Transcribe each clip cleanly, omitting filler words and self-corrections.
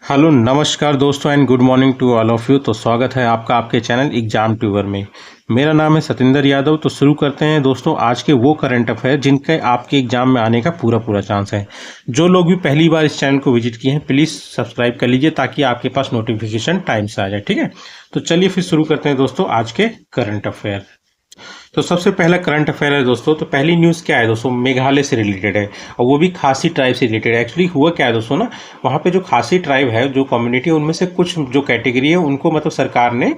Hello नमस्कार दोस्तों and good morning to all of you. तो स्वागत है आपका आपके चैनल एग्जाम ट्यूबर में। मेरा नाम है सतिंदर यादव। तो शुरू करते हैं दोस्तों आज के वो करंट अफेयर जिनके आपके एग्जाम में आने का पूरा चांस है। जो लोग भी पहली बार इस चैनल को विजिट किए हैं प्लीज़ सब्सक्राइब कर लीजिए ताकि आपके पास नोटिफिकेशन टाइम से आ जाए, ठीक है। तो चलिए फिर शुरू करते हैं दोस्तों आज के करंट अफेयर। तो सबसे पहला करंट अफेयर है दोस्तों। तो पहली न्यूज़ क्या है दोस्तों, मेघालय से रिलेटेड है और वो भी खासी ट्राइब से रिलेटेड है। एक्चुअली हुआ क्या है दोस्तों ना, वहाँ पे जो खासी ट्राइब है, जो कम्युनिटी है, उनमें से कुछ जो कैटेगरी है उनको मतलब सरकार ने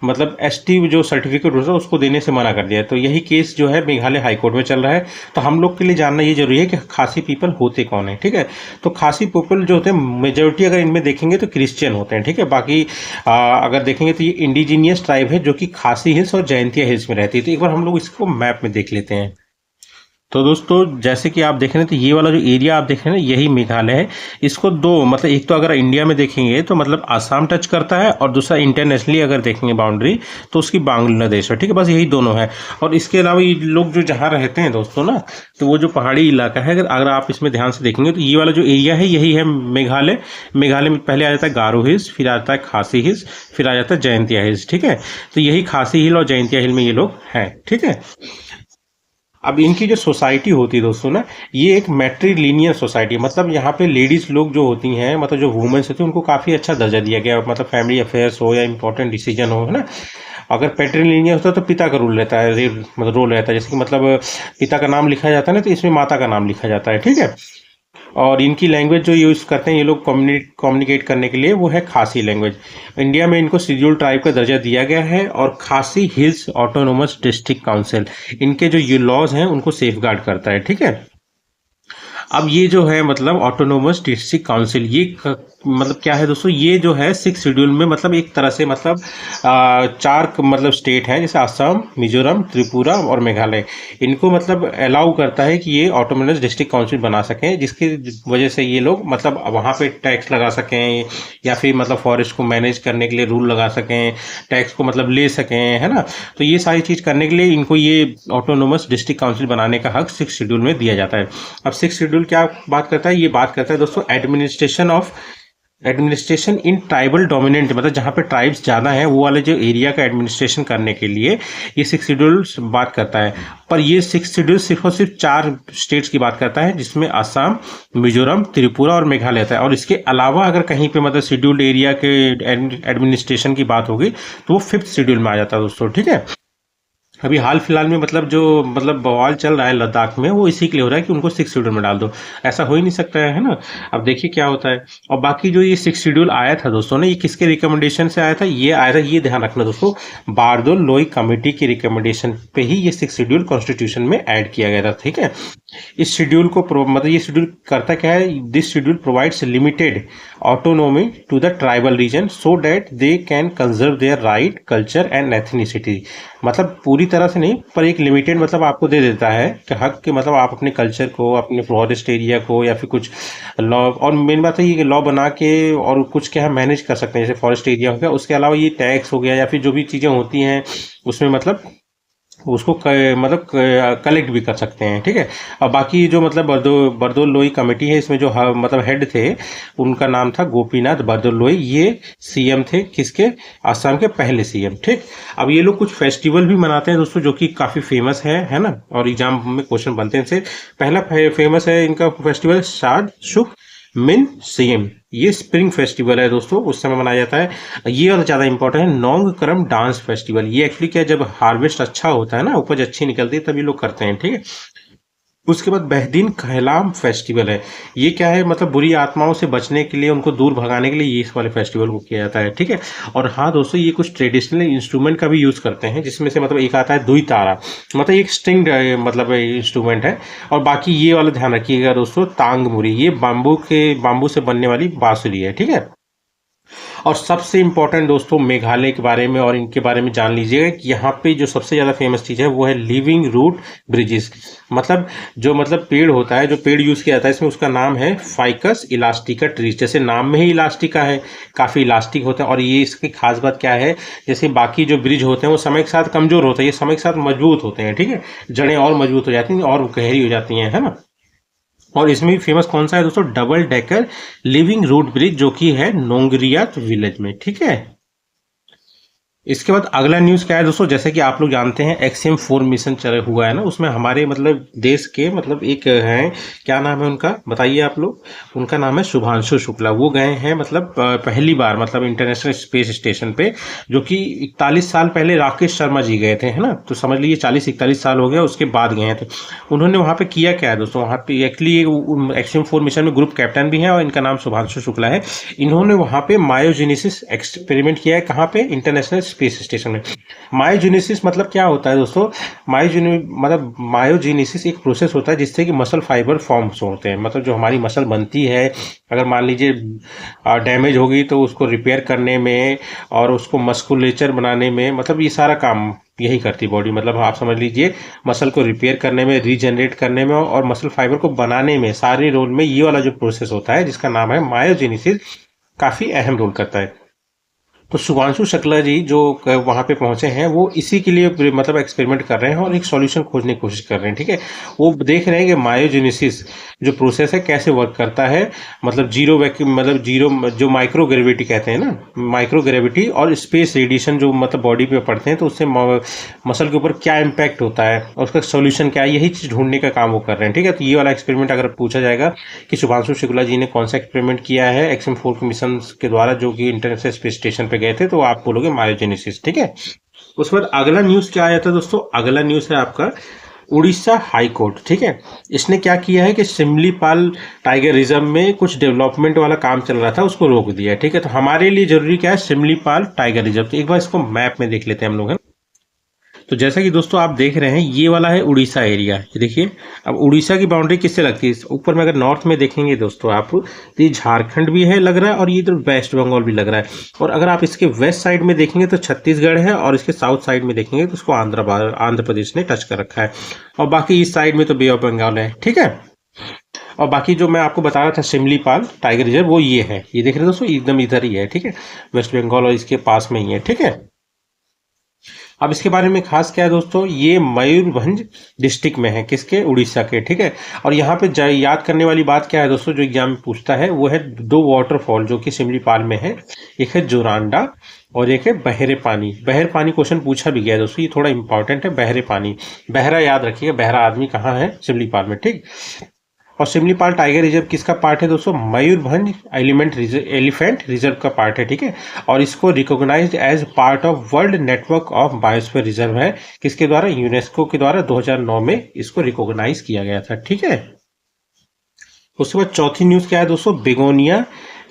मतलब एसटी जो सर्टिफिकेट होता है उसको देने से मना कर दिया है। तो यही केस जो है मेघालय हाईकोर्ट में चल रहा है। तो हम लोग के लिए जानना ये जरूरी है कि खासी पीपल होते कौन है, ठीक है। तो खासी पीपल जो होते हैं मेजोरिटी अगर इनमें देखेंगे तो क्रिश्चियन होते हैं, ठीक है। बाकी अगर देखेंगे तो ये इंडिजीनियस ट्राइब है जो कि खासी हिल्स और जयंतिया हिल्स में रहती है। तो एक बार हम लोग इसको मैप में देख लेते हैं। तो दोस्तों जैसे कि आप देख रहे हैं तो ये वाला जो एरिया आप देख रहे हैं यही मेघालय है। इसको दो मतलब एक तो अगर इंडिया में देखेंगे तो मतलब आसाम टच करता है और दूसरा इंटरनेशनली अगर देखेंगे बाउंड्री तो उसकी बांग्लादेश है, ठीक है। बस यही दोनों है। और इसके अलावा ये लोग जो जहाँ रहते हैं दोस्तों ना, तो वो जो पहाड़ी इलाका है, अगर आप इसमें ध्यान से देखेंगे तो ये वाला जो एरिया है यही है मेघालय। मेघालय में पहले आ जाता है गारो हिल्स, फिर आता है खासी हिल्स, फिर आ जाता है जयंतिया हिल्स, ठीक है। तो यही खासी हिल और जयंतिया हिल में ये लोग हैं, ठीक है। अब इनकी जो सोसाइटी होती है दोस्तों ना, ये एक मैट्रिलिनियर सोसाइटी है। मतलब यहाँ पे लेडीज लोग जो होती हैं, मतलब जो वुमेन्स होती हैं, उनको काफ़ी अच्छा दर्जा दिया गया है। मतलब फैमिली अफेयर्स हो या इंपॉर्टेंट डिसीजन हो, है ना। अगर पैट्रिलिनियर होता है तो पिता का रोल रहता है, मतलब रोल रहता है। जैसे कि मतलब पिता का नाम लिखा जाता है ना, तो इसमें माता का नाम लिखा जाता है, ठीक है। और इनकी लैंग्वेज जो यूज़ करते हैं ये लोग कम्युनिकेट करने के लिए, वो है खासी लैंग्वेज। इंडिया में इनको शेड्यूल ट्राइब का दर्जा दिया गया है। और खासी हिल्स ऑटोनोमस डिस्ट्रिक्ट काउंसिल इनके जो ये लॉज हैं उनको सेफगार्ड करता है, ठीक है। अब ये जो है मतलब ऑटोनोमस डिस्ट्रिक्ट काउंसिल मतलब क्या है दोस्तों, ये जो है 6 शेड्यूल में मतलब एक तरह से मतलब चार मतलब स्टेट हैं जैसे असम, मिजोरम, त्रिपुरा और मेघालय। इनको मतलब अलाउ करता है कि ये ऑटोनोमस डिस्ट्रिक्ट काउंसिल बना सकें, जिसकी वजह से ये लोग मतलब वहाँ पे टैक्स लगा सकें या फिर मतलब फॉरेस्ट को मैनेज करने के लिए रूल लगा सकें, टैक्स को मतलब ले सकें, है ना। तो ये सारी चीज़ करने के लिए इनको ये ऑटोनोमस डिस्ट्रिक्ट काउंसिल बनाने का हक 6 शेड्यूल में दिया जाता है। अब 6 शेड्यूल क्या बात करता है, ये बात करता है दोस्तों एडमिनिस्ट्रेशन इन ट्राइबल डोमिनेंट, मतलब जहाँ पे ट्राइब्स ज़्यादा हैं वो वाले जो एरिया का एडमिनिस्ट्रेशन करने के लिए ये 6 शेड्यूल बात करता है। पर ये 6 शेड्यूल सिर्फ और सिर्फ 4 स्टेट्स की बात करता है, जिसमें असम, मिजोरम, त्रिपुरा और मेघालय आता है। और इसके अलावा अगर कहीं पे मतलब शेड्यूल्ड एरिया के एडमिनिस्ट्रेशन की बात होगी तो वो 5th शेड्यूल में आ जाता है दोस्तों, ठीक है। अभी हाल फिलहाल में मतलब जो मतलब बवाल चल रहा है लद्दाख में, वो इसी के लिए हो रहा है कि उनको 6 शेड्यूल में डाल दो। ऐसा हो ही नहीं सकता है ना। अब देखिए क्या होता है। और बाकी जो ये 6 शेड्यूल आया था दोस्तों ने, ये किसके रिकमेंडेशन से आया था, ये आया था, ये ध्यान रखना दोस्तों, बारदोल लोई कमेटी की रिकमेंडेशन पे ही ये 6 शेड्यूल कॉन्स्टिट्यूशन में ऐड किया गया था, ठीक है। इस शेड्यूल को मतलब ये शेड्यूल करता क्या है, this schedule provides limited autonomy to the tribal region so that they can conserve their right, culture and ethnicity. मतलब पूरी तरह से नहीं पर एक लिमिटेड मतलब आपको दे देता है कि हक के मतलब आप अपने कल्चर को, अपने फॉरेस्ट एरिया को या फिर कुछ लॉ, और मेन बात है ये लॉ बना के और कुछ क्या है मैनेज कर सकते हैं, जैसे फॉरेस्ट एरिया हो गया, उसके अलावा ये टैक्स हो गया या फिर जो भी चीज़ें होती हैं उसमें मतलब उसको मतलब कलेक्ट भी कर सकते हैं, ठीक है। और बाकी जो मतलब बरदोल लोई कमेटी है, इसमें जो मतलब हेड थे उनका नाम था गोपीनाथ बरदोल लोई। ये सीएम थे किसके, असम के पहले सीएम, ठीक। अब ये लोग कुछ फेस्टिवल भी मनाते हैं दोस्तों जो कि काफ़ी फेमस है ना। और एग्जाम में क्वेश्चन बनते हैं इनसे। पहला फेमस है इनका फेस्टिवल शाद शुक मिन सीएम। ये स्प्रिंग फेस्टिवल है दोस्तों, उस समय मनाया जाता है। ये और ज़्यादा इंपॉर्टेंट है नोंग करम डांस फेस्टिवल। ये एक्चुअली क्या है, जब हार्वेस्ट अच्छा होता है ना, उपज अच्छी निकलती है, तभी लोग करते हैं, ठीक है। उसके बाद बहदीन कहलाम फेस्टिवल है। ये क्या है, मतलब बुरी आत्माओं से बचने के लिए, उनको दूर भगाने के लिए ये इस वाले फेस्टिवल को किया जाता है, ठीक है। और हाँ दोस्तों, ये कुछ ट्रेडिशनल इंस्ट्रूमेंट का भी यूज़ करते हैं, जिसमें से मतलब एक आता है दुई तारा, मतलब एक स्ट्रिंग मतलब इंस्ट्रूमेंट है। और बाकी ये वाला ध्यान रखिएगा दोस्तों, तांग मुरी, ये बाम्बू से बनने वाली बांसुरी है, ठीक है। और सबसे इम्पोर्टेंट दोस्तों मेघालय के बारे में और इनके बारे में जान लीजिएगा कि यहाँ पे जो सबसे ज़्यादा फेमस चीज़ है वो है लिविंग रूट ब्रिजेस। मतलब जो मतलब पेड़ होता है, जो पेड़ यूज़ किया जाता है इसमें, उसका नाम है फाइकस इलास्टिका ट्रीज। जैसे नाम में ही इलास्टिका है, काफ़ी इलास्टिक होता है। और ये इसकी खास बात क्या है, जैसे बाकी जो ब्रिज होते हैं वो समय के साथ कमज़ोर होते हैं, ये समय के साथ मजबूत होते हैं, ठीक है। जड़ें और मजबूत हो जाती हैं और गहरी हो जाती हैं, है ना। और इसमें भी फेमस कौन सा है दोस्तों, double decker living root bridge, जो कि है नोंगरिया विलेज में, ठीक है। इसके बाद अगला न्यूज़ क्या है दोस्तों, जैसे कि आप लोग जानते हैं XM4 मिशन चला हुआ है ना, उसमें हमारे मतलब देश के मतलब एक हैं, क्या नाम है उनका बताइए आप लोग। उनका नाम है शुभांशु शुक्ला। वो गए हैं मतलब पहली बार मतलब इंटरनेशनल स्पेस स्टेशन पे, जो कि 41 साल पहले राकेश शर्मा जी गए थे, है ना। तो समझ लीजिए 40-41 साल हो गया, उसके बाद गए हैं। तो उन्होंने वहाँ पे किया क्या है दोस्तों, वहाँ पे एक्चुअली XM4 मिशन में ग्रुप कैप्टन भी हैं और इनका नाम शुभांशु शुक्ला है। इन्होंने वहाँ पे मायोजेनेसिस एक्सपेरिमेंट किया है, कहाँ पे, इंटरनेशनल स्पेस स्टेशन में। मायोजेनेसिस मतलब क्या होता है दोस्तों, मतलब मायोजेनेसिस एक प्रोसेस होता है जिससे कि मसल फाइबर फॉर्म्स होते हैं, मतलब जो हमारी मसल बनती है, अगर मान लीजिए डैमेज होगी तो उसको रिपेयर करने में और उसको मस्कुलेचर बनाने में, मतलब ये सारा काम यही करती बॉडी, मतलब आप समझ लीजिए मसल को रिपेयर करने में, रीजनरेट करने में और मसल फाइबर को बनाने में, सारे रोल में ये वाला जो प्रोसेस होता है जिसका नाम है मायोजेनेसिस, काफी अहम रोल करता है। तो शुभांशु शुक्ला जी जो वहाँ पे पहुंचे हैं, वो इसी के लिए मतलब एक्सपेरिमेंट कर रहे हैं और एक सॉल्यूशन खोजने की कोशिश कर रहे हैं, ठीक है। वो देख रहे हैं कि मायोजेनेसिस जो प्रोसेस है कैसे वर्क करता है, मतलब जीरो वैक्यूम, मतलब जीरो जो माइक्रो ग्रेविटी कहते हैं ना, माइक्रो ग्रेविटी और स्पेस रेडिएशन जो मतलब बॉडी पे पड़ते हैं, तो उससे मसल के ऊपर क्या इम्पैक्ट होता है और उसका सोल्यूशन क्या है, यही चीज़ ढूंढने का काम वो कर रहे हैं, ठीक है। तो ये वाला एक्सपेरिमेंट अगर पूछा जाएगा कि शुभांशु शुक्ला जी ने कौन सा एक्सपेरिमेंट किया है XM4 मिशन के द्वारा जो कि इंटरनेशनल स्पेस स्टेशन पे गए थे, तो आप बोलोगे मायोजेनेसिस, ठीक है। उसके बाद अगला न्यूज़ क्या आया था दोस्तों, अगला न्यूज़ है आपका उड़ीसा हाई कोर्ट, ठीक है। इसने क्या किया है कि सिमलीपाल टाइगर रिजर्व में कुछ डेवलपमेंट वाला काम चल रहा था, उसको रोक दिया है, ठीक है। तो हमारे लिए जरूरी क्या है, सिमलीपाल टाइगर रिजर्व। तो एक बार इसको मैप में देख लेते हैं हम लोग, है। तो जैसा कि दोस्तों आप देख रहे हैं, ये वाला है उड़ीसा एरिया, ये देखिए। अब उड़ीसा की बाउंड्री किससे लगती है, ऊपर में अगर नॉर्थ में देखेंगे दोस्तों आप, तो ये झारखंड भी है लग रहा है और ये इधर वेस्ट बंगाल भी लग रहा है। और अगर आप इसके वेस्ट साइड में देखेंगे तो छत्तीसगढ़ है और इसके साउथ साइड में देखेंगे तो उसको आंध्र प्रदेश ने टच कर रखा है। और बाकी इस साइड में तो बे ऑफ बंगाल है, ठीक है। और बाकी जो मैं आपको बता रहा था सिमलीपाल टाइगर रिजर्व, वो ये है, ये देख रहे हैं दोस्तों, एकदम इधर ही है, ठीक है। वेस्ट बंगाल और इसके पास में ही है, ठीक है। अब इसके बारे में खास क्या है दोस्तों, ये मयूरभंज डिस्ट्रिक्ट में है, किसके, उड़ीसा के, ठीक है। और यहाँ पे याद करने वाली बात क्या है दोस्तों, जो एग्जाम में पूछता है, वो है दो वाटरफॉल जो कि सिमलीपाल में है। एक है जोरांडा और एक है बहरे पानी। बहर पानी क्वेश्चन पूछा भी गया है दोस्तों, ये थोड़ा इंपॉर्टेंट है। बहरे पानी, बहरा याद रखिएगा, बहरा आदमी कहाँ है, सिमलीपाल में, ठीक। और सिमलीपाल टाइगर रिजर्व किसका पार्ट है दोस्तों, मयूरभंज एलिफेंट रिजर्व का पार्ट है, ठीक है। और इसको recognised as part of world network of biosphere reserve है, किसके द्वारा, यूनेस्को के द्वारा 2009 में इसको रिकॉग्नाइज किया गया था, ठीक है। उसके बाद चौथी न्यूज क्या है दोस्तों, बेगोनिया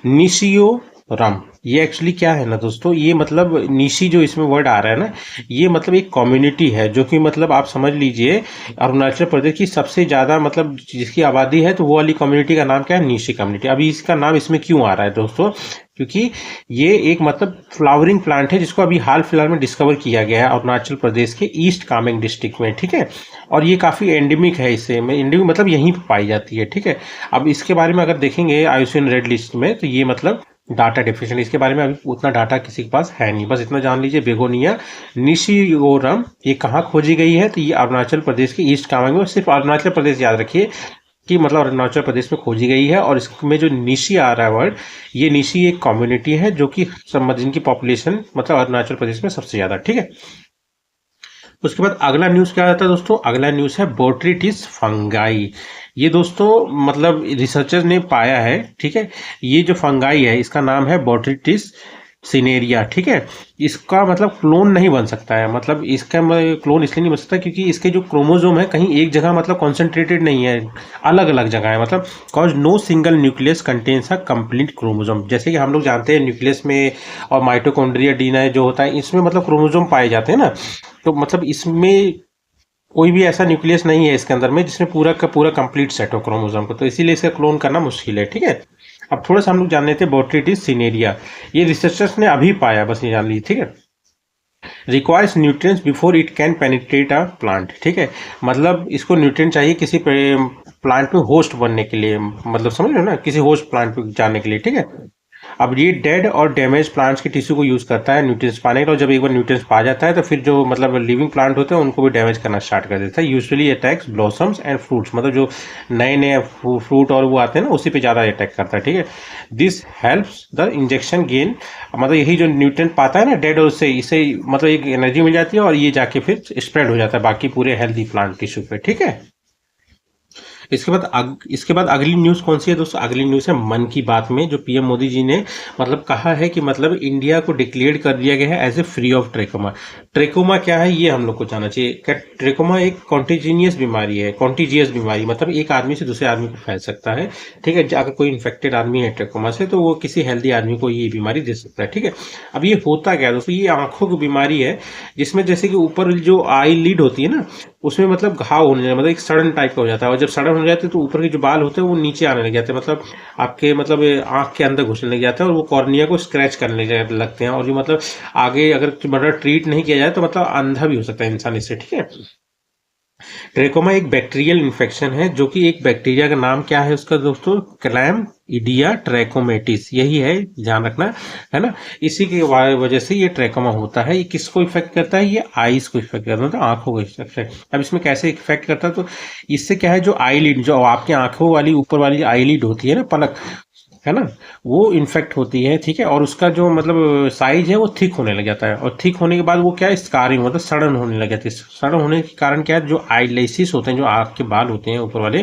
निशियो रम। ये एक्चुअली क्या है ना दोस्तों, ये मतलब निशी जो इसमें वर्ड आ रहा है ना, ये मतलब एक कम्युनिटी है जो कि मतलब आप समझ लीजिए अरुणाचल प्रदेश की सबसे ज़्यादा मतलब जिसकी आबादी है, तो वो वाली कम्युनिटी का नाम क्या है, निशी कम्युनिटी। अभी इसका नाम इसमें क्यों आ रहा है दोस्तों, क्योंकि ये एक मतलब फ्लावरिंग प्लांट है जिसको अभी हाल फिलहाल में डिस्कवर किया गया है अरुणाचल प्रदेश के ईस्ट कामेंग डिस्ट्रिक्ट में, ठीक है। और ये काफ़ी एंडेमिक है, इससे एंडेमिक मतलब यहीं पर पाई जाती है, ठीक है। अब इसके बारे में अगर देखेंगे IUCN रेड लिस्ट में, तो ये मतलब डाटा डेफिशिएंट, इसके बारे में अभी उतना डाटा किसी के पास है नहीं, बस इतना जान लीजिए बेगोनिया निशियोरम ये कहाँ खोजी गई है, तो ये अरुणाचल प्रदेश के ईस्ट कामेंग में, सिर्फ अरुणाचल प्रदेश याद रखिए कि मतलब अरुणाचल प्रदेश में खोजी गई है। और इसमें जो निशी आ रहा है वर्ड, ये निशी एक कम्युनिटी है जो कि जिनकी पॉपुलेशन मतलब अरुणाचल प्रदेश में सबसे ज्यादा, ठीक है। उसके बाद अगला न्यूज क्या आता है दोस्तों, अगला न्यूज है बोट्रिटिस फंगाई। ये दोस्तों मतलब रिसर्चर ने पाया है, ठीक है। ये जो फंगाई है इसका नाम है बोट्रिटिस सिनेरिया, ठीक है। इसका मतलब क्लोन नहीं बन सकता है, मतलब इसका क्लोन इसलिए नहीं बन सकता क्योंकि इसके जो क्रोमोजोम है कहीं एक जगह मतलब कॉन्सेंट्रेटेड नहीं है, अलग अलग जगह है, मतलब cause no single nucleus contains a complete chromosome. जैसे कि हम लोग जानते हैं न्यूक्लियस में और माइटोकॉन्ड्रिया डीएनए जो होता है इसमें मतलब क्रोमोजोम पाए जाते हैं ना, तो मतलब इसमें कोई भी ऐसा न्यूक्लियस नहीं है इसके अंदर में जिसमें पूरा का पूरा कंप्लीट सेट हो क्रोमोसोम को, तो इसीलिए इसे क्लोन करना मुश्किल है, ठीक है। अब थोड़ा सा हम लोग जान लेते हैं बोट्रिटिस सिनेरिया, ये रिसर्चर्स ने अभी पाया, बस ये जान लीजिए, ठीक है। Requires nutrients before it can penetrate a plant, ठीक है। मतलब इसको न्यूट्रिएंट चाहिए किसी प्लांट में होस्ट बनने के लिए, मतलब समझ रहे हो ना, किसी होस्ट प्लांट पे जाने के लिए, ठीक है। अब ये डेड और डैमेज प्लांट्स के टिश्यू को यूज करता है न्यूट्रिएंट्स पाने के लिए, और जब एक बार न्यूट्रिएंट्स पा जाता है तो फिर जो मतलब लिविंग प्लांट होते हैं उनको भी डैमेज करना स्टार्ट कर देता है। Usually attacks blossoms and fruits, मतलब जो नए नए फ्रूट और वो आते हैं ना उसी पे ज़्यादा अटैक करता है, ठीक है। This helps the injection gain, मतलब यही जो न्यूट्रिएंट पाता है ना डेड, और उससे इसे मतलब एक एनर्जी मिल जाती है और ये जाके फिर स्प्रेड हो जाता है बाकी पूरे हेल्दी प्लांट टिश्यू पे, ठीक है। इसके बाद अगली न्यूज़ कौन सी है दोस्तों? अगली न्यूज़ है मन की बात में, जो पीएम मोदी जी ने मतलब कहा है कि मतलब इंडिया को डिक्लेयर कर दिया गया है as a free of trachoma. Trachoma क्या है ये हम लोग को जानना चाहिए। क्या ट्रेकोमा एक कॉन्टीजिनियस बीमारी है, कॉन्टीजियस बीमारी मतलब एक आदमी से दूसरे आदमी को फैल सकता है, ठीक है। अगर कोई इन्फेक्टेड आदमी है ट्रेकोमा से तो वो किसी हेल्दी आदमी को ये बीमारी दे सकता है, ठीक है। अब ये होता क्या है दोस्तों? ये आंखों की बीमारी है, जिसमें जैसे कि ऊपर जो आई लीड होती है ना उसमें मतलब घाव होने मतलब एक सड़न टाइप का हो जाता है, और जब सड़न हो जाते हैं तो ऊपर के जो बाल होते हैं वो नीचे आने लग जाते हैं, मतलब आपके मतलब आंख के अंदर घुसने लग जाते हैं और वो कॉर्निया को स्क्रैच करने लगते हैं, और जो मतलब आगे अगर मतलब ट्रीट नहीं किया जाए तो मतलब अंधा भी हो सकता है इंसान इससे, ठीक है। ट्रेकोमा एक बैक्टीरियल इन्फेक्शन है, जो कि एक बैक्टीरिया का नाम क्या है उसका दोस्तों? क्लैमिडिया ट्रैकोमेटिस, यही है, ध्यान रखना है ना। इसी की वजह से ये ट्रेकोमा होता है। ये किसको इफेक्ट करता है? ये आईज को इफेक्ट करता है, तो आंखों को इफेक्ट। अब इसमें कैसे इफेक्ट करता है? तो इससे क्या है, जो आईलिड, जो आपकी आंखों वाली ऊपर वाली आईलिड होती है ना, पलक है ना, वो इन्फेक्ट होती है, ठीक है। और उसका जो मतलब साइज है वो थिक होने लग जाता है, और थिक होने के बाद वो क्या है, स्कारिंग मतलब सड़न होने लग जाती है। सड़न होने के कारण क्या है, जो आईलेसिस होते हैं, जो आँख के बाल होते हैं ऊपर वाले,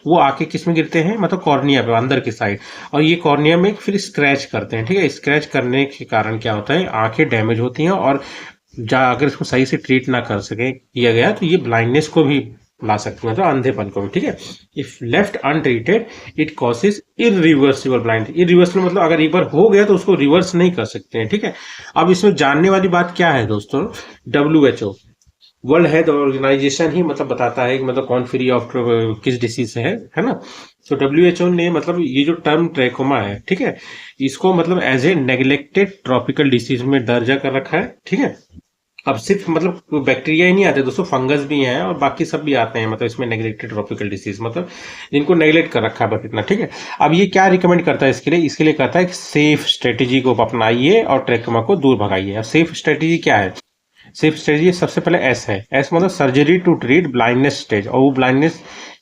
वो आके किस में गिरते हैं, मतलब कॉर्निया पे अंदर की साइड, और ये कॉर्निया में फिर स्क्रैच करते हैं, ठीक है। स्क्रैच करने के कारण क्या होता है, आंखें डैमेज होती हैं, और अगर इसको सही से ट्रीट ना कर सके किया गया तो ये ब्लाइंडनेस को भी ला सकती है, मतलब अंधेपन को भी, ठीक है। If left untreated it causes irreversible blind. Irreversible मतलब अगर एक बार हो गया तो उसको रिवर्स नहीं कर सकते हैं, ठीक है। अब इसमें जानने वाली बात क्या है दोस्तों? WHO, वर्ल्ड हेल्थ ऑर्गेनाइजेशन ही मतलब बताता है कि मतलब कौन फ्री ऑफ किस डिसीज है ना। तो WHO ने मतलब ये जो टर्म ट्रैकोमा है, ठीक है, इसको मतलब as a neglected tropical disease में दर्जा कर रखा है, ठीक है। अब सिर्फ मतलब बैक्टीरिया ही नहीं आते दोस्तों, फंगस भी हैं और बाकी सब भी आते हैं, मतलब इसमें नेग्लेक्टेड ट्रॉपिकल डिसीज, मतलब जिनको नेग्लेक्ट कर रखा है बस इतना, ठीक है। अब ये क्या रिकमेंड करता है इसके लिए कहता है कि सेफ स्ट्रेटेजी को अपनाइए और ट्रैकोमा को दूर भगाइए। अब सेफ स्ट्रेटेजी क्या है? सेफ स्ट्रेटेजी सबसे पहले एस है। एस मतलब surgery to treat blindness stage, और वो ब्लाइंडनेस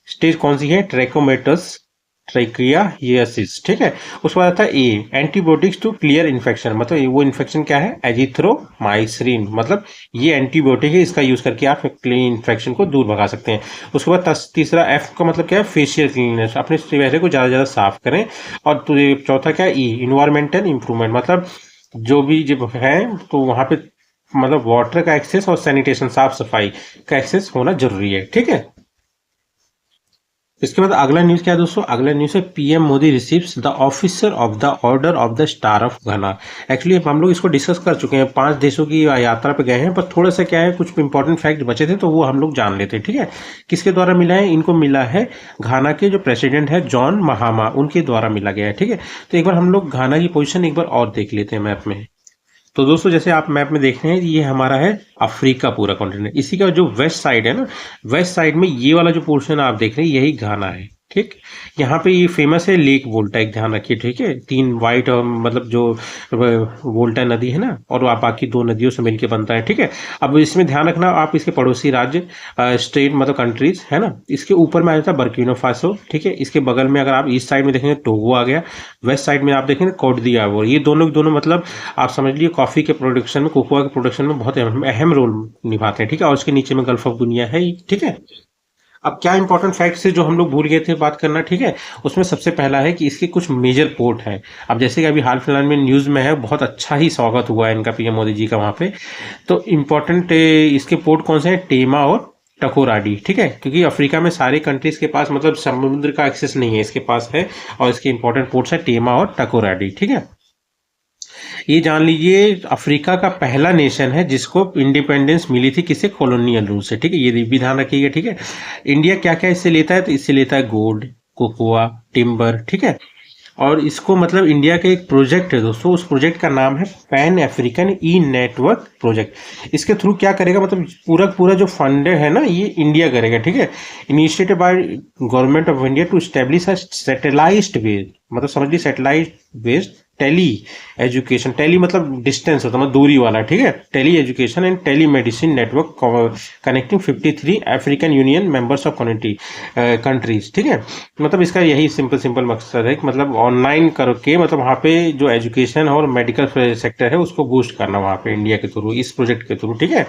स्टेज कौन सी है? ट्रैकोमेटस ट्रैकियासिस, ठीक है। उसके बाद आता है ए, एंटीबायोटिक्स टू क्लियर इन्फेक्शन, मतलब वो इन्फेक्शन क्या है? एजिथ्रोमाइसिन, मतलब ये एंटीबायोटिक है, इसका यूज करके आप क्लीन इन्फेक्शन को दूर भगा सकते हैं। उसके बाद तीसरा एफ का मतलब क्या है? फेशियल क्लीननेस, अपने चेहरे को ज़्यादा ज़्यादा साफ करें। और चौथा क्या है? ई, इन्वायरमेंटल इंप्रूवमेंट, मतलब जो भी जब है तो वहाँ पे मतलब वाटर का एक्सेस और सैनिटेशन, साफ सफाई का एक्सेस होना जरूरी है, ठीक है। इसके बाद अगला न्यूज क्या है दोस्तों? अगला न्यूज है PM Modi receives the officer of the order of the star of घना। एक्चुअली हम लोग इसको डिस्कस कर चुके हैं, 5 देशों की यात्रा पे गए हैं, पर थोड़ा सा क्या है, कुछ इंपॉर्टेंट फैक्ट बचे थे तो वो हम लोग जान लेते हैं, ठीक है। किसके द्वारा मिला है? इनको मिला है घाना के जो प्रेसिडेंट है जॉन महामा, उनके द्वारा मिला गया है, ठीक है। तो एक बार हम लोग घाना की पोजीशन एक बार और देख लेते हैं मैप में। तो दोस्तों जैसे आप मैप में देख रहे हैं, ये हमारा है अफ्रीका पूरा कॉन्टिनेंट। इसी का जो वेस्ट साइड है ना, वेस्ट साइड में ये वाला जो पोर्शन आप देख रहे हैं यही घाना है, ठीक। यहाँ पे ये फेमस है लेक वोल्टा, एक ध्यान रखिए, ठीक है। 3 वाइट और मतलब जो वोल्टा नदी है ना, और आप बाकी 2 नदियों से मिलकर बनता है, ठीक है। अब इसमें ध्यान रखना, आप इसके पड़ोसी राज्य स्टेट मतलब कंट्रीज है ना, इसके ऊपर में आ जाता है बर्किनो फासो, ठीक है। इसके बगल में अगर आप ईस्ट साइड में देखेंगे टोगो आ गया, वेस्ट साइड में आप देखेंगे कोट दियावोर। ये दोनों मतलब आप समझ लीजिए कॉफी के प्रोडक्शन में, कोकोआ के प्रोडक्शन में बहुत अहम रोल निभाते हैं, ठीक है। और उसके नीचे में गल्फ ऑफ गुनिया है, ठीक है। अब क्या इंपॉर्टेंट फैक्ट्स है जो हम लोग भूल गए थे बात करना, ठीक है। उसमें सबसे पहला है कि इसके कुछ मेजर पोर्ट हैं। अब जैसे कि अभी हाल फिलहाल में न्यूज़ में है, बहुत अच्छा ही स्वागत हुआ है इनका पीएम मोदी जी का वहाँ पे। तो इम्पोर्टेंट इसके पोर्ट कौन से हैं? टेमा और टकोराडी, ठीक है। क्योंकि अफ्रीका में सारे कंट्रीज के पास मतलब समुद्र का एक्सेस नहीं है, इसके पास है, और इसके इंपॉर्टेंट पोर्ट्स है टेमा और टकोराडी, ठीक है। ये जान लीजिए अफ्रीका का पहला नेशन है जिसको इंडिपेंडेंस मिली थी किसे? कॉलोनियल रूल से, ठीक है। ये भी ध्यान रखिएगा, ठीक है। इंडिया क्या क्या इससे लेता है? तो इससे लेता है गोल्ड, कोकोआ, टिम्बर, ठीक है। और इसको मतलब इंडिया का एक प्रोजेक्ट है दोस्तों, उस प्रोजेक्ट का नाम है पैन अफ्रीकन ई नेटवर्क प्रोजेक्ट। इसके थ्रू क्या करेगा, मतलब पूरा जो फंड है ना, ये इंडिया करेगा, ठीक है। Initiated by government of India to establish a satellite based, मतलब समझ लीजिए satellite based tele education, tele मतलब डिस्टेंस होता है, मतलब दूरी वाला, ठीक है, tele education and tele medicine network connecting 53 African Union members of community countries, ठीक है। मतलब इसका यही सिंपल सिंपल मकसद है कि मतलब ऑनलाइन करके मतलब वहाँ पे जो एजुकेशन और मेडिकल सेक्टर है उसको बूस्ट करना वहाँ पे इंडिया के थ्रू, इस प्रोजेक्ट के थ्रू, ठीक है।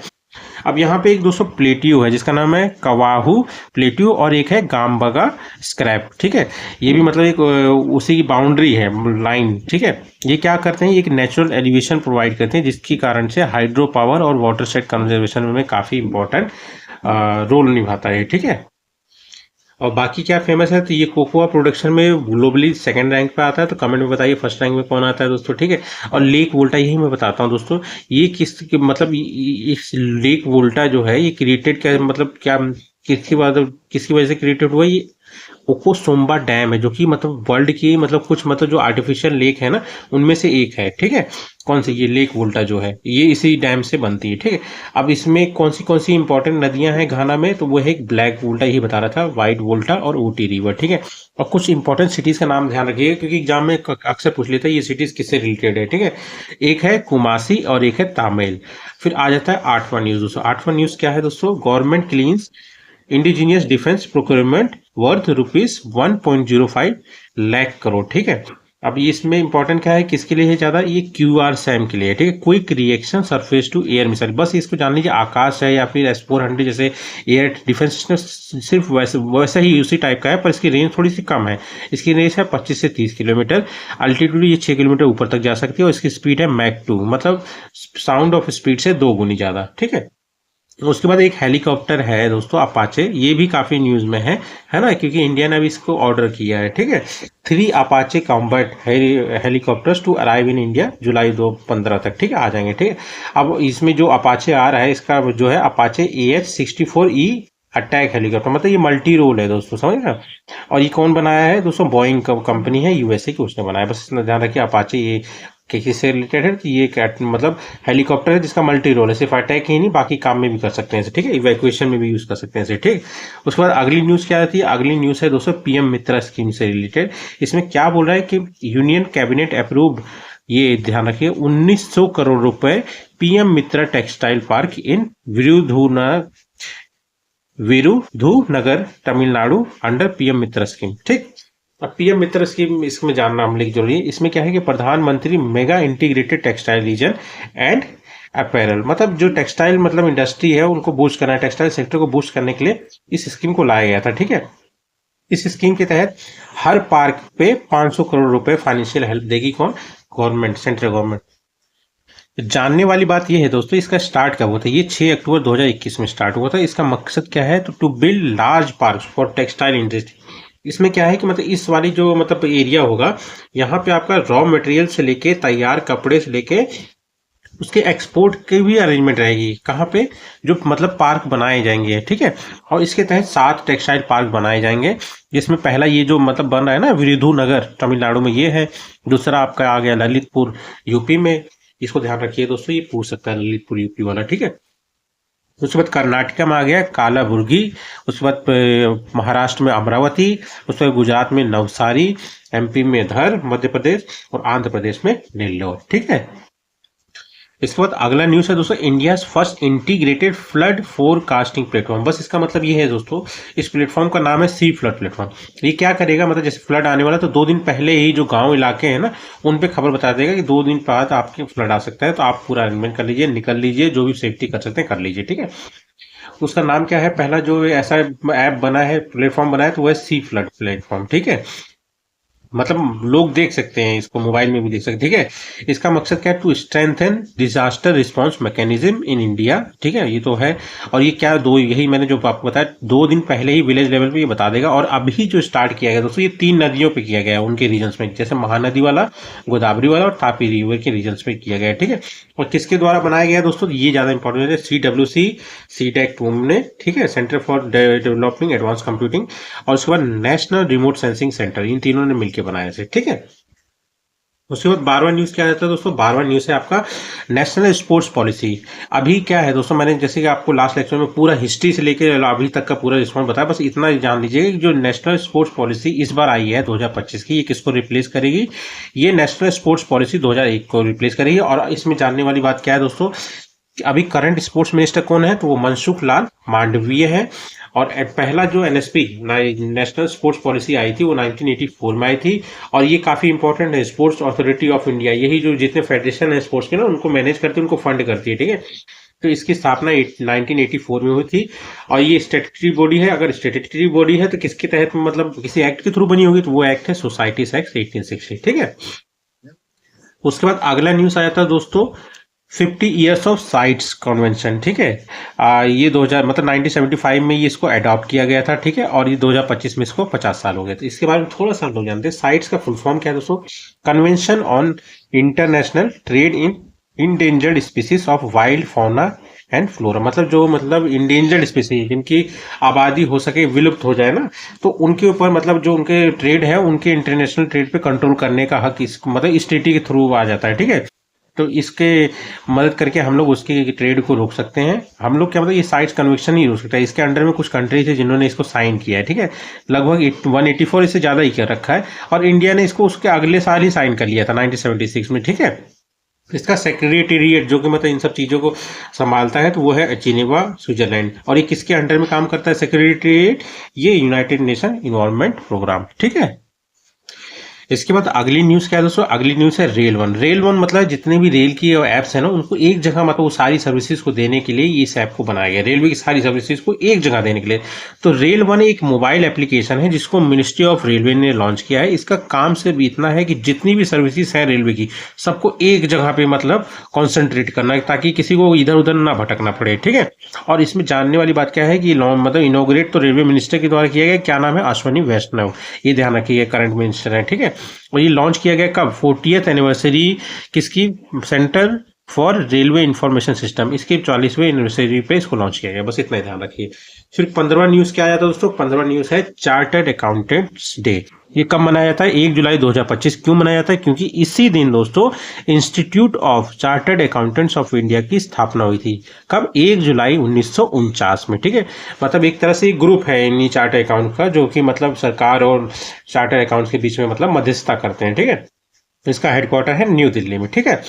अब यहाँ पे एक दोस्तों प्लेटियो है जिसका नाम है कवाहू प्लेटियो, और एक है गामबगा स्क्रैप, ठीक है। ये भी मतलब एक उसी की बाउंड्री है, लाइन, ठीक है। ये क्या करते हैं, ये एक नेचुरल एलिवेशन प्रोवाइड करते हैं जिसकी कारण से हाइड्रो पावर और वाटर सेट कंजर्वेशन में काफ़ी इंपॉर्टेंट रोल निभाता है, ठीक है। और बाकी क्या फेमस है, तो ये कोकोआ प्रोडक्शन में ग्लोबली सेकंड रैंक पे आता है। तो कमेंट में बताइए फर्स्ट रैंक में कौन आता है दोस्तों, ठीक है। और लेक वोल्टा यही मैं बताता हूँ दोस्तों, ये मतलब इस लेक वोल्टा जो है ये क्रिएटेड क्या मतलब क्या किसकी वजह से क्रिएटेड हुआ, ये ओकोसोम्बा डैम है जो कि मतलब वर्ल्ड की मतलब कुछ मतलब जो आर्टिफिशियल लेक है ना उनमें से एक है, ठीक है। कौन सी, ये लेक वोल्टा जो है ये इसी डैम से बनती है, ठीक है। अब इसमें कौन सी इंपॉर्टेंट नदियां हैं घाना में, तो वो है एक ब्लैक वोल्टा, यही बता रहा था, व्हाइट वोल्टा और ऊटी रिवर, ठीक है। और कुछ इंपॉर्टेंट सिटीज का नाम ध्यान रखिएगा क्योंकि एग्जाम में अक्सर पूछ लेता है ये सिटीज किससे रिलेटेड है, ठीक है। एक है कुमासी और एक है तामिल। फिर आ जाता है आठवां न्यूज दोस्तों। आठवां न्यूज क्या है दोस्तों, government cleans indigenous defence procurement worth rupees 1.05 lakh crore, ठीक है। अब ये इसमें इंपॉर्टेंट क्या है, किसके लिए है ज्यादा, ये क्यूआर सैम के लिए है, ठीक है। Quick reaction surface to air missile, बस इसको जान लीजिए, आकाश है या फिर S-400 जैसे एयर डिफेंस सिस्टम, सिर्फ वैसा ही उसी टाइप का है, पर इसकी रेंज थोड़ी सी कम है। इसकी रेंज है 25 से 30 किलोमीटर, अल्टीट्यूड ये 6 किलोमीटर ऊपर तक जा सकती है, और इसकी स्पीड है मैक 2, मतलब साउंड ऑफ स्पीड से 2 गुनी ज्यादा, ठीक है। उसके बाद एक हेलीकॉप्टर है दोस्तों अपाचे, ये भी काफी न्यूज में है ना, क्योंकि इंडिया ने अभी इसको ऑर्डर किया है, ठीक है। 3 Apache combat helicopters to arrive in India July 2015 तक, ठीक है, आ जाएंगे, ठीक है। अब इसमें जो अपाचे आ रहा है इसका जो है अपाचे AH-64E अटैक हेलीकॉप्टर, मतलब ये मल्टी रोल है दोस्तों, समझ रहे हैं। और ये कौन बनाया है दोस्तों, बोइंग कंपनी है USA की, उसने बनाया, बस इतना ध्यान रखिए। अपाचे ये किससे रिलेटेड है, तो ये मतलब हेलीकॉप्टर है जिसका मल्टी रोल है, सिर्फ अटैक ही नहीं बाकी काम में भी कर सकते हैं इसे, ठीक है, इवैक्यूएशन में भी यूज कर सकते हैं इसे, ठीक। उसके बाद अगली न्यूज क्या आती है, अगली न्यूज है दोस्तों PM मित्रा स्कीम से रिलेटेड। इसमें क्या बोल रहा है कि यूनियन कैबिनेट अप्रूव्ड, ये ध्यान रखिए, 1900 करोड़ रुपए PM मित्रा टेक्सटाइल पार्क इन विरुधुनगर तमिलनाडु अंडर PM मित्रा स्कीम, ठीक। अब PM मित्र स्कीम इसमें जानना हम लिख जरूरी है। इसमें क्या है कि प्रधानमंत्री mega integrated textile reason and apparel, मतलब जो टेक्सटाइल मतलब इंडस्ट्री है उनको बूस्ट करना है, टेक्सटाइल सेक्टर को बूस्ट करने के लिए इस स्कीम को लाया गया था, ठीक है। इस स्कीम के तहत हर पार्क पे 500 करोड़ रुपए फाइनेंशियल हेल्प देगी कौन, गवर्नमेंट, सेंट्रल गवर्नमेंट। जानने वाली बात यह है दोस्तों, इसका स्टार्ट कब हुआ था, ये 6 अक्टूबर 2021 में स्टार्ट हुआ था। इसका मकसद क्या है, तो to build large park for textile industry. इसमें क्या है कि मतलब इस वाली जो मतलब एरिया होगा, यहाँ पे आपका रॉ मटेरियल से लेके तैयार कपड़े से लेके उसके एक्सपोर्ट की भी अरेंजमेंट रहेगी, कहाँ पे, जो मतलब पार्क बनाए जाएंगे, ठीक है। और इसके तहत 7 टेक्सटाइल पार्क बनाए जाएंगे, जिसमें पहला ये जो मतलब बन रहा है ना विरुधुनगर तमिलनाडु में, ये है। दूसरा आपका आ गया ललितपुर यूपी में, इसको ध्यान रखिए दोस्तों, ये पूछ सकता है ललितपुर यूपी वाला, ठीक है। उसके बाद कर्नाटका में आ गया कालाबुर्गी, उसके बाद महाराष्ट्र में अमरावती, उसके बाद गुजरात में नवसारी, MP में धर, मध्य प्रदेश, और आंध्र प्रदेश में नेल्लोर, ठीक है। इसके बाद अगला न्यूज है दोस्तों, India first integrated flood forecasting platform. बस इसका मतलब ये है दोस्तों, इस प्लेटफॉर्म का नाम है सी फ्लड प्लेटफॉर्म। ये क्या करेगा, मतलब जैसे फ्लड आने वाला तो 2 दिन पहले ही जो गांव इलाके हैं ना उन पे खबर बता देगा कि 2 दिन बाद आपके फ्लड आ सकता है, तो आप पूरा अरेंजमेंट कर लीजिए, निकल लीजिए, जो भी सेफ्टी कर सकते हैं कर लीजिए, ठीक है। उसका नाम क्या है, पहला जो ऐसा ऐप बना है, प्लेटफॉर्म बना है, तो वह सी फ्लड प्लेटफॉर्म, ठीक है। मतलब लोग देख सकते हैं इसको, मोबाइल में भी देख सकते हैं, ठीक है। इसका मकसद क्या है, to strengthen disaster response mechanism in India, ठीक है, ये तो है। और ये क्या, यही मैंने जो आपको बताया 2 दिन पहले ही विलेज लेवल पे ये बता देगा। और अभी जो स्टार्ट किया गया दोस्तों, ये 3 नदियों पे किया गया है, उनके रीजन्स में, जैसे महानदी वाला, गोदावरी वाला और तापी रिवर के रीजन्स में किया गया है, ठीक है। और किसके द्वारा बनाया गया दोस्तों, ये ज्यादा इंपॉर्टेंट है, CWC CTEC टूम ने, ठीक है, centre for developing advance computing, और उसके बाद नेशनल रिमोट सेंसिंग सेंटर, इन तीनों ने मिलकर बनाया है, ठीक है। उसके बाद 12वां न्यूज़ क्या रहता है दोस्तों? 12वां न्यूज़ है आपका नेशनल स्पोर्ट्स पॉलिसी। अभी क्या है दोस्तों, मैंने जैसे कि आपको लास्ट लेक्चर में पूरा हिस्ट्री से लेके अभी तक का पूरा रिस्पॉन्स बताया, बस इतना ही जान लीजिए कि जो नेशनल स्पोर्ट्स पॉलिसी इस बार आई है 2025 की, ये किसको रिप्लेस करेगी? ये नेशनल स्पोर्ट्स पॉलिसी 2001 को रिप्लेस करेगी। और इसमें जानने वाली बात क्या है दोस्तों, कि अभी करंट स्पोर्ट्स मिनिस्टर कौन है? तो वो मनसुख लाल मांडवीय है। और पहला जो एनएसपी नेशनल स्पोर्ट्स पॉलिसी आई थी वो 1984 में आई थी। और ये काफी इंपॉर्टेंट है, स्पोर्ट्स अथॉरिटी ऑफ इंडिया, यही जो जितने फेडरेशन है स्पोर्ट्स के ना उनको मैनेज करती है, उनको फंड करती है, ठीक है। तो इसकी स्थापना 1984 में हुई थी। और ये स्टेटरी बॉडी है। अगर स्टेटरी बॉडी है तो किसके तहत, मतलब किसी एक्ट के थ्रू बनी होगी, तो वो एक्ट है सोसाइटीज एक्ट 1860, ठीक है। उसके बाद अगला न्यूज आया था दोस्तों 50 ईयर्स ऑफ साइट्स कन्वेंशन, ठीक है। ये 2000 मतलब 1975 में ये इसको अडॉप्ट किया गया था, ठीक है। और ये 2025 में इसको 50 साल हो गए। तो इसके बारे में थोड़ा सा लोग जानते हैं। साइट्स का फुल फॉर्म क्या है दोस्तों? Convention on international trade in endangered species of wild fauna and flora, मतलब जो मतलब इंडेंजर्ड स्पीसीज जिनकी आबादी हो सके विलुप्त हो जाए ना, तो उनके ऊपर मतलब जो उनके ट्रेड है, उनके इंटरनेशनल ट्रेड पे कंट्रोल करने का हक इस मतलब इस ट्रीटी के थ्रू आ जाता है, ठीक है। तो इसके मदद करके हम लोग उसके ट्रेड को रोक सकते हैं। हम लोग क्या मतलब ये साइट्स कन्वेंशन ही रोक सकता है। इसके अंडर में कुछ कंट्रीज है जिन्होंने इसको साइन किया है, ठीक है। लगभग 184 इससे ज़्यादा ही कर रखा है। और इंडिया ने इसको उसके अगले साल ही साइन कर लिया था 1976 में, ठीक है। इसका सेक्रेटेरिएट जो कि मतलब इन सब चीज़ों को संभालता है, तो वो है जिनेवा, स्विट्जरलैंड। और ये किसके अंडर में काम करता है सेक्रेटेरिएट? ये यूनाइटेड नेशन इन्वायरमेंट प्रोग्राम, ठीक है। इसके बाद अगली न्यूज़ क्या है दोस्तों? अगली न्यूज़ है रेल वन। रेल वन मतलब जितने भी रेल की ऐप्स हैं ना, उनको एक जगह मतलब वो सारी सर्विसेज को देने के लिए इस ऐप को बनाया गया, रेलवे की सारी सर्विसेज को एक जगह देने के लिए। तो रेल वन एक मोबाइल एप्लीकेशन है जिसको मिनिस्ट्री ऑफ रेलवे ने लॉन्च किया है। इसका काम सिर्फ इतना है कि जितनी भी सर्विसेज है रेलवे की, सबको एक जगह पे मतलब कॉन्सेंट्रेट करना है, ताकि किसी को इधर उधर ना भटकना पड़े, ठीक है। और इसमें जानने वाली बात क्या है कि मतलब इनोग्रेट तो रेलवे मिनिस्टर के द्वारा किया गया। क्या नाम है? अश्वनी वैष्णव, ये ध्यान रखिए, करंट मिनिस्टर है, ठीक है। और ये लॉन्च किया गया कब? 40th एनिवर्सरी किसकी? Centre for railway information system, इसकी 40वीं एनिवर्सरी पे इसको लॉन्च किया गया। बस इतना ही ध्यान रखिए। फिर 15वां न्यूज़ क्या आया था दोस्तों? 15वां न्यूज़ है चार्टर्ड अकाउंटेंट्स डे। ये कब मनाया जाता है? 1 जुलाई 2025। क्यों मनाया जाता है? क्योंकि इसी दिन दोस्तों institute of chartered accountants of India की स्थापना हुई थी। कब? 1 जुलाई 1949 में, ठीक है। मतलब एक तरह से एक ग्रुप है इन्हीं चार्टर्ड अकाउंट का, जो कि मतलब सरकार और चार्टर्ड अकाउंट्स के बीच में मतलब मध्यस्थता करते हैं, ठीक है। इसका हेडक्वार्टर है न्यू दिल्ली में, ठीक है।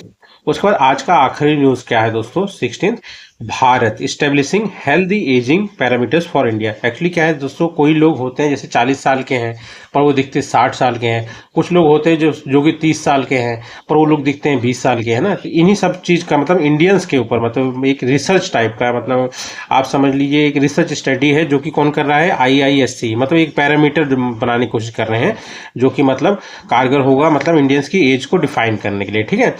उसके बाद आज का आखिरी न्यूज क्या है दोस्तों? 16th, Bharat establishing healthy ageing parameters for India. Actually क्या है दोस्तों, कोई लोग होते हैं जैसे 40 साल के हैं पर वो दिखते 60 साल के हैं। कुछ लोग होते हैं जो कि 30 साल के हैं पर वो लोग दिखते हैं 20 साल के हैं ना। तो इन्हीं सब चीज़ का मतलब इंडियंस के ऊपर मतलब एक रिसर्च टाइप का, मतलब आप समझ लीजिए एक रिसर्च स्टडी है जो कि कौन कर रहा है? IISc, मतलब एक पैरामीटर बनाने की कोशिश कर रहे हैं जो कि मतलब कारगर होगा मतलब इंडियंस की एज को डिफाइन करने के लिए, ठीक है।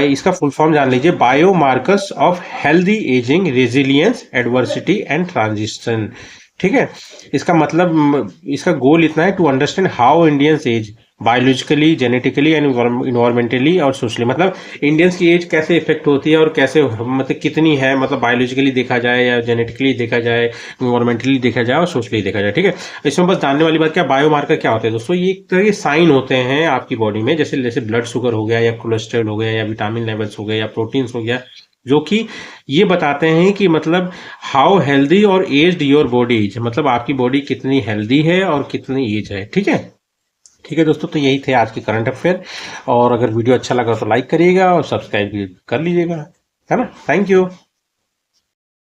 इसका फुल फॉर्म जान लीजिए, bio markers of healthy ageing, resilience, adversity and transition, ठीक है। इसका मतलब इसका गोल इतना है to understand how Indians age biologically, genetically and environmentally और सोशली, मतलब इंडियंस की एज कैसे इफेक्ट होती है और कैसे मतलब कितनी है, मतलब बायोलॉजिकली देखा जाए या जेनेटिकली देखा जाए, इन्वायरमेंटली देखा जाए और सोशली देखा जाए, ठीक है। इसमें बस जानने वाली बात क्या, बायोमार्कर क्या होते हैं दोस्तों? ये एक तरह के साइन होते हैं आपकी बॉडी में, जैसे जैसे ब्लड शुगर हो गया या कोलेस्ट्रॉल हो गया या विटामिन लेवल्स हो गए या प्रोटीन्स हो गया, जो कि ये बताते हैं कि मतलब हाउ हेल्दी और एज्ड योर बॉडी इज, मतलब आपकी बॉडी कितनी हेल्दी है और कितनी एज है, ठीक है। ठीक है दोस्तों, तो यही थे आज के करंट अफेयर। और अगर वीडियो अच्छा लगा तो लाइक करिएगा और सब्सक्राइब भी कर लीजिएगा, है ना। Thank you.